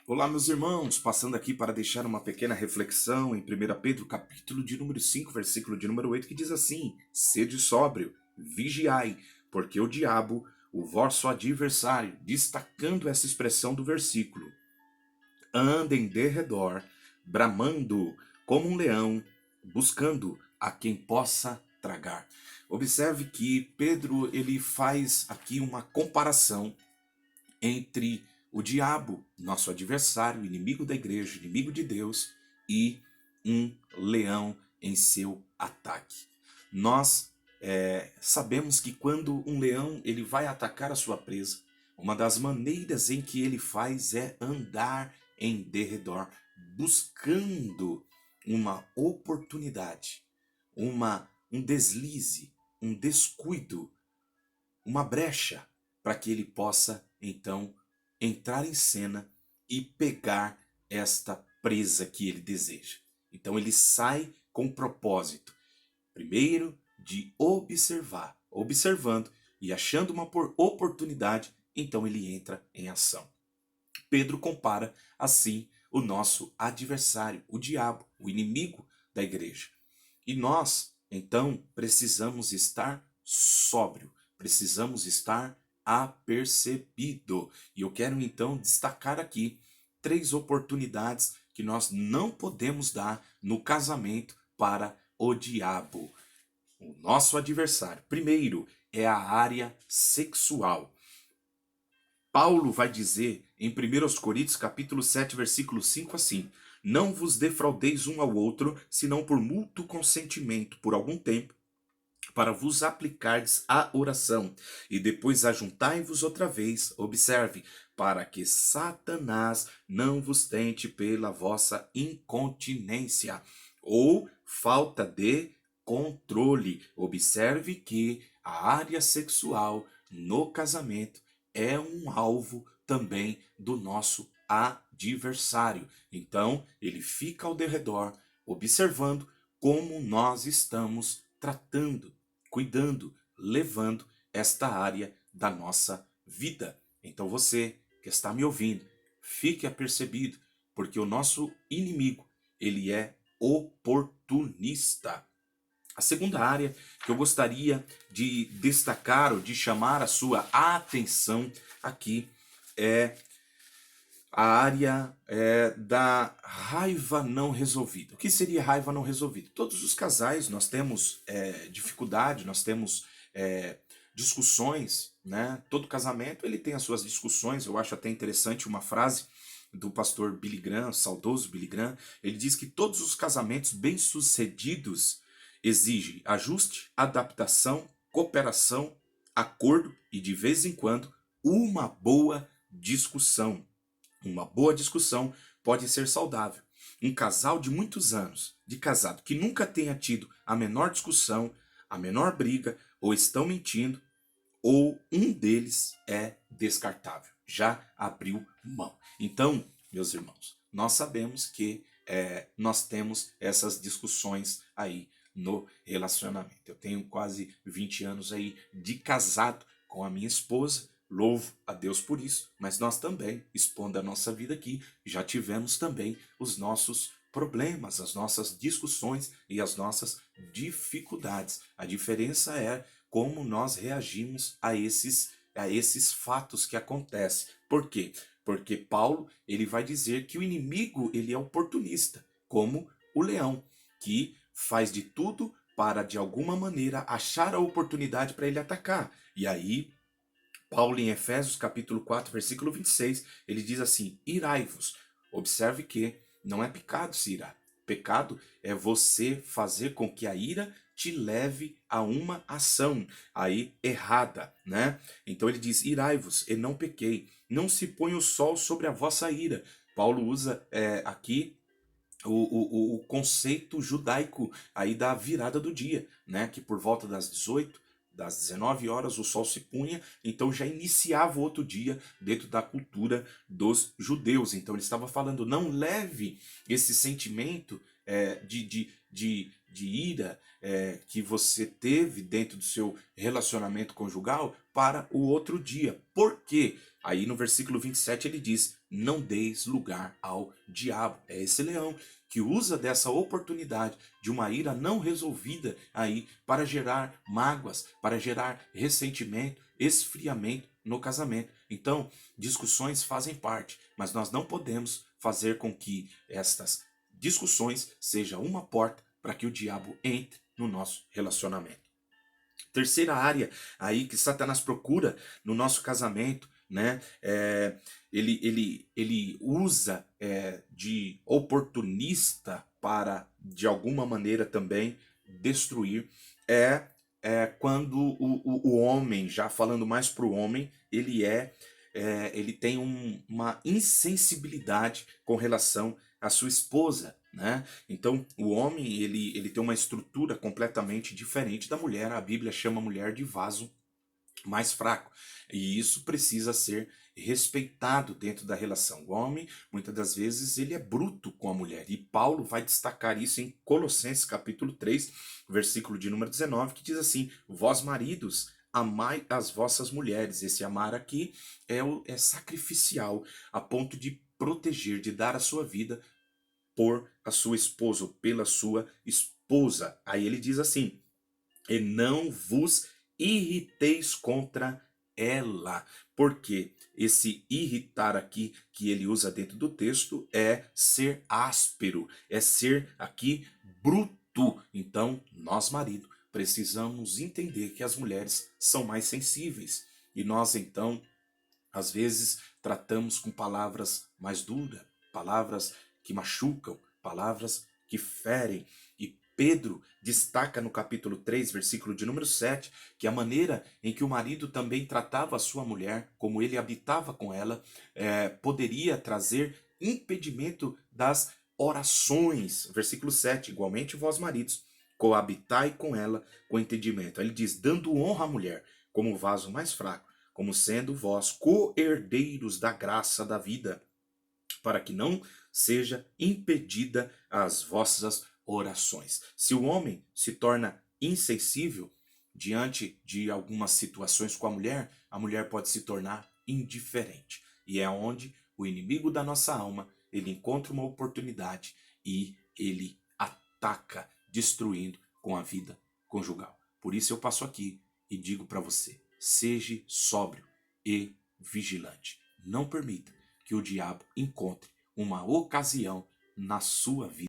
Olá, meus irmãos, passando aqui para deixar uma pequena reflexão em 1 Pedro, capítulo de número 5, versículo de número 8, que diz assim: Sede sóbrio, vigiai, porque o diabo, o vosso adversário, destacando essa expressão do versículo, anda em derredor, bramando como um leão, buscando a quem possa tragar. Observe que Pedro ele faz aqui uma comparação entre o diabo, nosso adversário, inimigo da igreja, inimigo de Deus, e um leão em seu ataque. Nós sabemos que quando um leão ele vai atacar a sua presa, uma das maneiras em que ele faz é andar em derredor, buscando uma oportunidade, um deslize, um descuido, uma brecha para que ele possa então entrar em cena e pegar esta presa que ele deseja. Então ele sai com propósito, primeiro de observar, observando e achando uma oportunidade, então ele entra em ação. Pedro compara assim o nosso adversário, o diabo, o inimigo da igreja. E nós, então, precisamos estar sóbrio, precisamos estar apercebido. E eu quero então destacar aqui 3 oportunidades que nós não podemos dar no casamento para o diabo, o nosso adversário. Primeiro é a área sexual. Paulo vai dizer em 1 Coríntios capítulo 7, versículo 5 assim: Não vos defraudeis um ao outro, senão por mútuo consentimento, por algum tempo, para vos aplicardes à oração, e depois ajuntai-vos outra vez, observe, para que Satanás não vos tente pela vossa incontinência, ou falta de controle. Observe que a área sexual no casamento é um alvo também do nosso adversário. Então, ele fica ao derredor, observando como nós estamos tratando, cuidando, levando esta área da nossa vida. Então você que está me ouvindo, fique apercebido, porque o nosso inimigo, ele é oportunista. A segunda área que eu gostaria de destacar ou de chamar a sua atenção aqui é a área da raiva não resolvida. O que seria raiva não resolvida? Todos os casais nós temos dificuldade, nós temos discussões, né? Todo casamento ele tem as suas discussões. Eu acho até interessante uma frase do pastor Billy Graham, saudoso Billy Graham. Ele diz que todos os casamentos bem-sucedidos exigem ajuste, adaptação, cooperação, acordo e, de vez em quando, uma boa discussão. Uma boa discussão pode ser saudável. Um casal de muitos anos, de casado, que nunca tenha tido a menor discussão, a menor briga, ou estão mentindo, ou um deles é descartável, já abriu mão. Então, meus irmãos, nós sabemos que nós temos essas discussões aí no relacionamento. Eu tenho quase 20 anos aí de casado com a minha esposa. Louvo a Deus por isso, mas nós também, expondo a nossa vida aqui, já tivemos também os nossos problemas, as nossas discussões e as nossas dificuldades. A diferença é como nós reagimos a esses fatos que acontecem. Por quê? Porque Paulo ele vai dizer que o inimigo ele é oportunista, como o leão, que faz de tudo para de alguma maneira achar a oportunidade para ele atacar. E aí Paulo, em Efésios capítulo 4, versículo 26, ele diz assim: irai-vos. Observe que não é pecado se irar. Pecado é você fazer com que a ira te leve a uma ação aí errada, né? Então ele diz: irai-vos e não pequei. Não se põe o sol sobre a vossa ira. Paulo usa aqui o conceito judaico aí da virada do dia, né? Que por volta das 18, das 19 horas o sol se punha, então já iniciava o outro dia dentro da cultura dos judeus. Então ele estava falando, não leve esse sentimento de ira que você teve dentro do seu relacionamento conjugal para o outro dia. Por quê? Aí no versículo 27 ele diz: não deis lugar ao diabo. É esse leão que usa dessa oportunidade de uma ira não resolvida aí para gerar mágoas, para gerar ressentimento, esfriamento no casamento. Então, discussões fazem parte, mas nós não podemos fazer com que estas discussões sejam uma porta para que o diabo entre no nosso relacionamento. Terceira área aí que Satanás procura no nosso casamento, né? Ele usa de oportunista para, de alguma maneira também, destruir. Quando o homem, já falando mais para o homem, ele tem uma insensibilidade com relação à sua esposa, né? Então, o homem, ele tem uma estrutura completamente diferente da mulher. A Bíblia chama a mulher de vaso mais fraco. E isso precisa ser respeitado dentro da relação. O homem, muitas das vezes, ele é bruto com a mulher. E Paulo vai destacar isso em Colossenses capítulo 3, versículo de número 19, que diz assim: vós maridos, amai as vossas mulheres. Esse amar aqui é sacrificial, a ponto de proteger, de dar a sua vida por a sua esposa, ou pela sua esposa. Aí ele diz assim: e não vos irriteis contra ela. Porque esse irritar aqui que ele usa dentro do texto é ser áspero, é ser aqui bruto. Então, nós, marido, precisamos entender que as mulheres são mais sensíveis. E nós, então, às vezes, tratamos com palavras mais duras, palavras que machucam, palavras que ferem. E Pedro destaca no capítulo 3, versículo de número 7, que a maneira em que o marido também tratava a sua mulher, como ele habitava com ela, poderia trazer impedimento das orações. Versículo 7, igualmente vós maridos, coabitai com ela com entendimento. Ele diz, dando honra à mulher como vaso mais fraco, como sendo vós co-herdeiros da graça da vida, para que não seja impedida as vossas orações. Se o homem se torna insensível diante de algumas situações com a mulher pode se tornar indiferente. E é onde o inimigo da nossa alma, ele encontra uma oportunidade e ele ataca, destruindo com a vida conjugal. Por isso eu passo aqui e digo para você: seja sóbrio e vigilante. Não permita que o diabo encontre uma ocasião na sua vida.